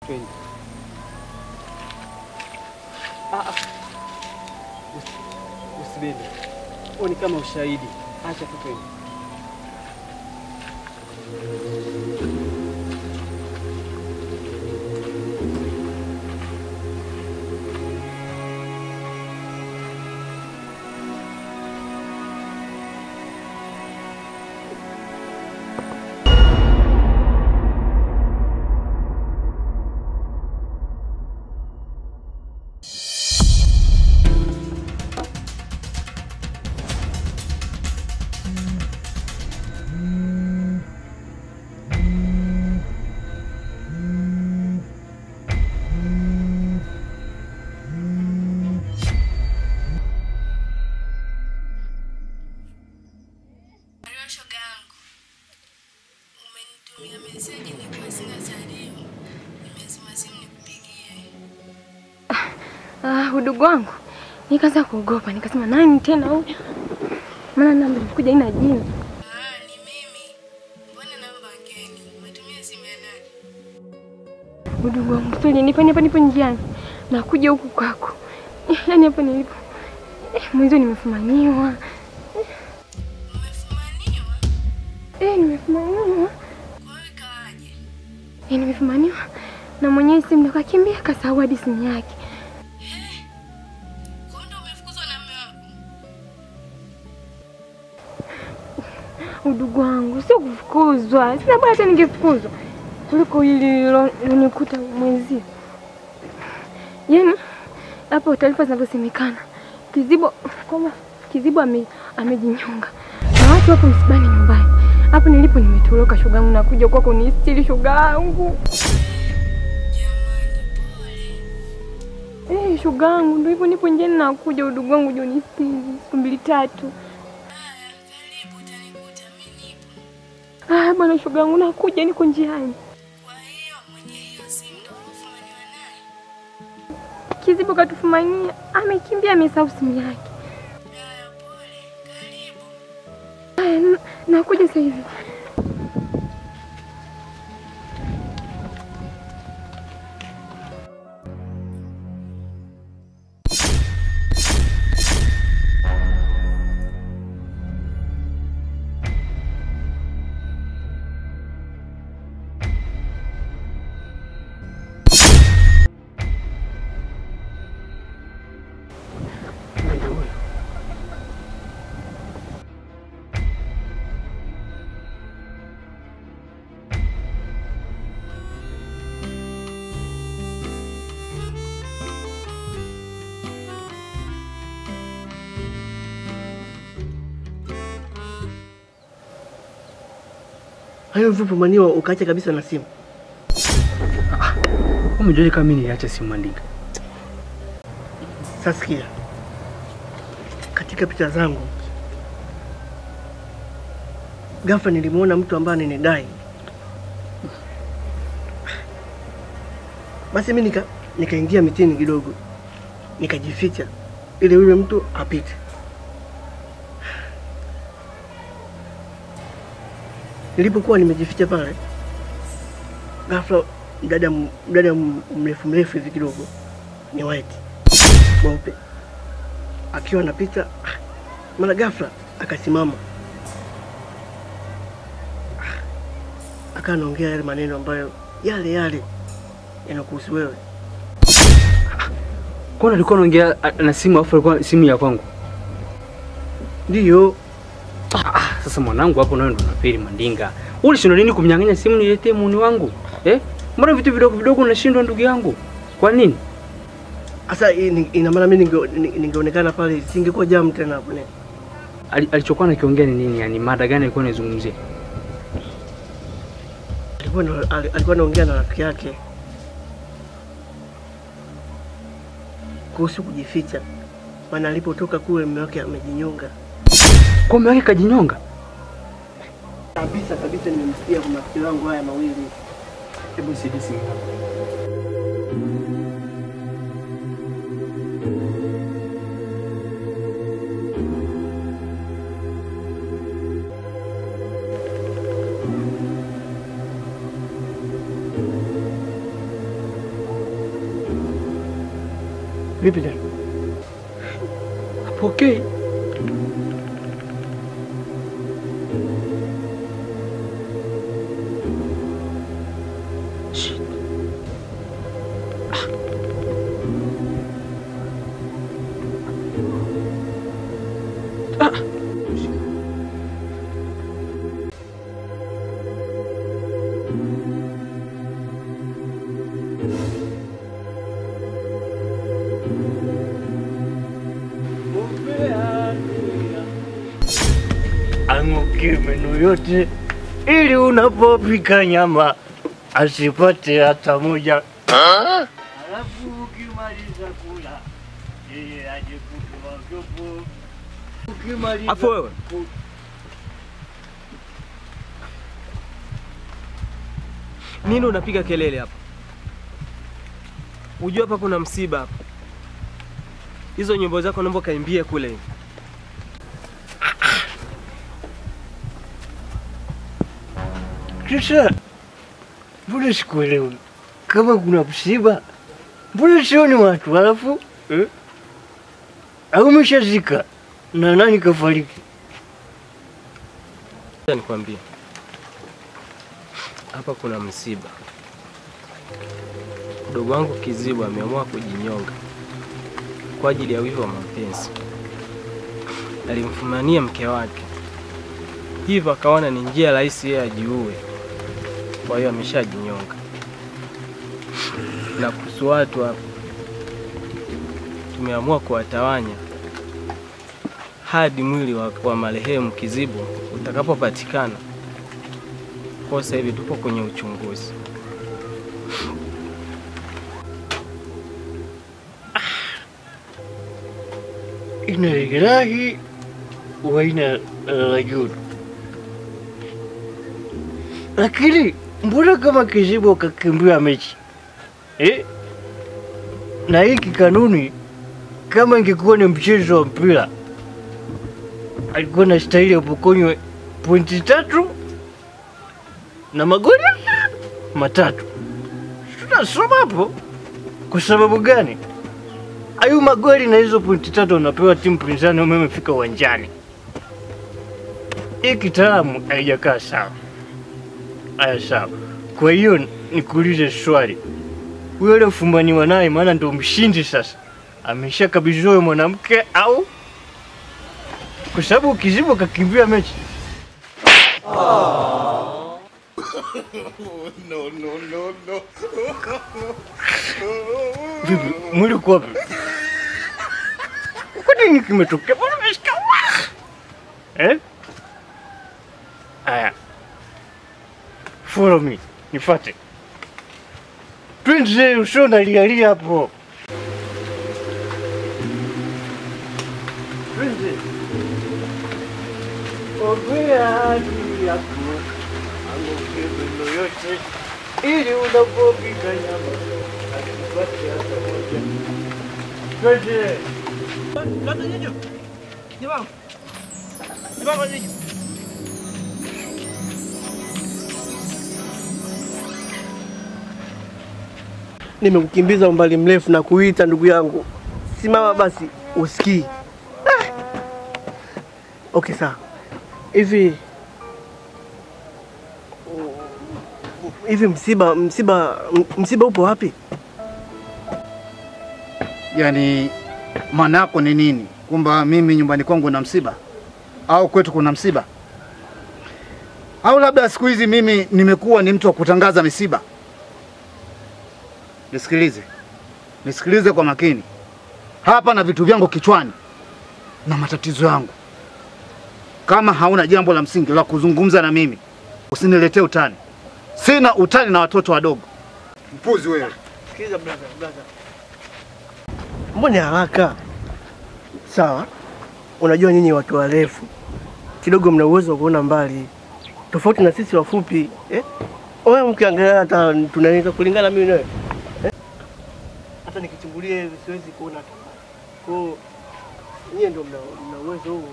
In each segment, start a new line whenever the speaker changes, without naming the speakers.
Twende. Usibebe. Ni kama ushahidi. Acha tu twende.
Udugu wangu. Nikaanza kuogopa, nikasema nani tena huyu? Maana namba ilikuja ina jina.
Ni mimi. Mbona namba ngeni? Umetumia simu ya nani?
Udugu wangu, sio nipo njiani. Nakuja huku kwako. Yaani hapa nilipo. Mwanzo nimefumaniwa.
Umefumaniwa?
Nimefumaniwa.
Kwa hiyo kaje?
Nimefumaniwa. Na mwenyewe simu ndo kakimbia kasahau hadi simu yake. Udugu wangu, sio kufukuzwa. Sina bwana hata ningefukuzwa. Kuliko hili nikuta mwezi. Yaani hapo taarifa zinavyosemekana. Kizibo amejinyonga. Na watu hapo msibani nyumbani. Hapo nilipo nimetoroka shoga yangu nakuja kwako nistiri shoga yangu. Shoga yangu ndio hivyo nipo njiani nakuja udugu wangu ndio nistiri siku 2-3. Bwana shoga yangu nakuja niko njiani.
Kwa hiyo mwenye hiyo simu ndio umefumaniwa naye?
Kizibo katufumania, amekimbia amesahau simu yake.
Pole, karibu.
Nakuja sasa hivi.
Hayo ulipomaniwa ukaacha kabisa na simu.
Umejua kama mimi niliacha simu Mandinga.
Sasa sikia. Katika picha zangu ghafla nilimuona mtu ambaye ananidai. Basi mimi nikaingia mitini kidogo. Nikajificha ili yule mtu apite. Nilipokuwa nimejificha pale, ghafla mdada mrefu hivi kidogo, ni white, mweupe, akiwa anapita, mara ghafla akasimama. Akaanaongea yale maneno ambayo yale yanakuhusu wewe.
Kwa nini alikuwa anaongea na simu afu alikuwa simu ya kwangu?
Ndio.
Sasa mwanangu hapo nawe ndo unapeli Mandinga. Ulishindwa nini kumnyang'anya simu niletee muuni wangu? Mbona vitu vidogo unashindwa ndugu yangu? Kwa nini?
Sasa ina maana mimi ningeonekana pale singekuwa jamu tena hapo ne.
Alichokuwa anakiongea ni nini? Yaani mada gani alikuwa anazungumzia?
Alikuwa anaongea na rafiki yake kuhusu kujificha. Maana alipotoka kule mume wake amejinyonga.
Kwa mume wake kajinyonga?
Kabisa nimemsikia kwa masikio yangu haya mawili.
Hebu sidisi.
Vipi tena?
Okay. Shit.
Ang'oke meno yote ili unapopika nyama asipate hata moja. Alafu ukimaliza kula yeye aje kutoa vyombo. Ukimaliza
Afu wewe. Nini unapiga kelele hapa? Unajua hapa kuna msiba hapa. Hizo nyimbo zako naomba kaimbie kule.
Sasa mbona sikuelewi? Kama kuna msiba mbona sioni watu? Alafu au umeshazika na nani kafariki?
Nikwambie. Hapa kuna msiba. Mdogo wangu Kizibu ameamua kujinyonga kwa ajili ya wivu wa mapenzi. Alimfumania mke wake. Hivyo akaona ni njia rahisi yeye ajiue. Kwa hiyo ameshajinyonga. Na kuhusu watu hapa, tumeamua kuwatawanya hadi mwili wa marehemu Kizibu utakapopatikana. Kwa sasa hivi tupo kwenye uchunguzi.
Inna lillahi wa inna ilaihi rajiun. Lakini mbona kama Kizibu kakimbia mechi? Na hiki kanuni kama ingekuwa ni mchezo wa mpira alikuwa na stahili apokonywe pointi 3 na magoli 3. Tunasoma hapo kwa sababu gani? Ayu magoli na hizo pointi 3 unapewa timu pinzani umefika uwanjani. Hii kitaalamu haijakaa sawa. Aya sawa. Kwa hiyo nikuulize swali. Huyo yule mfumbaniwa naye maana ndio mshindi sasa. Ameshakabidhiwa mwanamke au? Kwa sababu Kizibu kakimbia mechi. No. Vipi? Mwili uko wapi? Kwa nini kimetokea? Mbona umeshika? Aya. Follow me. Nifuate. Twende usona lialia hapo. Twende. Ogea hadi yako. Ang'oke meno yote ili unapopika nyama asipate hata moja. Twende. Lata nyejo. Nibango. Nibango nyejo.
Nimekukimbiza umbali mrefu na kuita ndugu yangu. Simama basi usikii. Okay sawa. Hivi msiba upo wapi?
Yaani maana yako ni nini? Kwamba mimi nyumbani kwangu na msiba? Au kwetu kuna msiba? Au labda siku hizi mimi nimekuwa ni mtu wa kutangaza misiba? Nisikilize kwa makini. Hapa na vitu vyangu kichwani na matatizo yangu. Kama hauna jambo la msingi la kuzungumza na mimi, usiniletee utani. Sina utani na watoto wadogo. Mpuzi wewe.
Sikiliza brother. Mbona haraka? Sawa. Unajua nyinyi watu warefu kidogo mna uwezo wa kuona mbali. Tofauti na sisi wafupi, Wewe mkiangalia hata tunaweza kulingana mimi nawe. Hata nikichungulia hivi siwezi kuona hata. Kwa hiyo nyinyi ndio mna uwezo huo.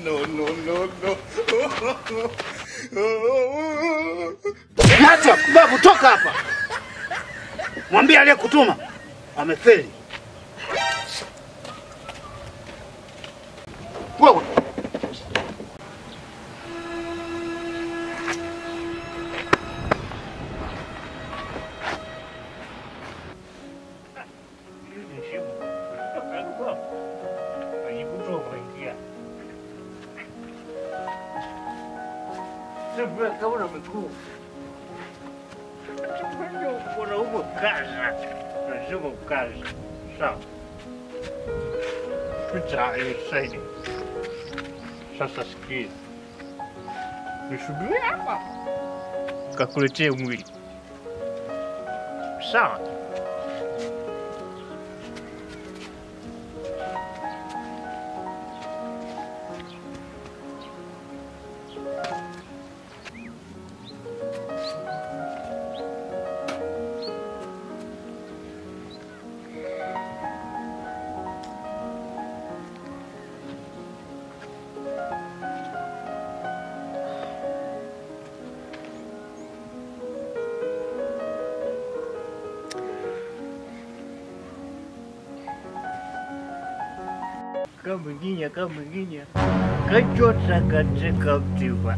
No. Acha babu, toka hapa. Mwambie aliyekutuma amefeli. Wewe
kama na miguu. Kuna huko kaza. Lazima kaza. Sawa. Picha isaidi. Sasa sikiza. Nisubiri hapa. Kakuletee mwili. Sawa. Kama nginya kajota katika mtiwa.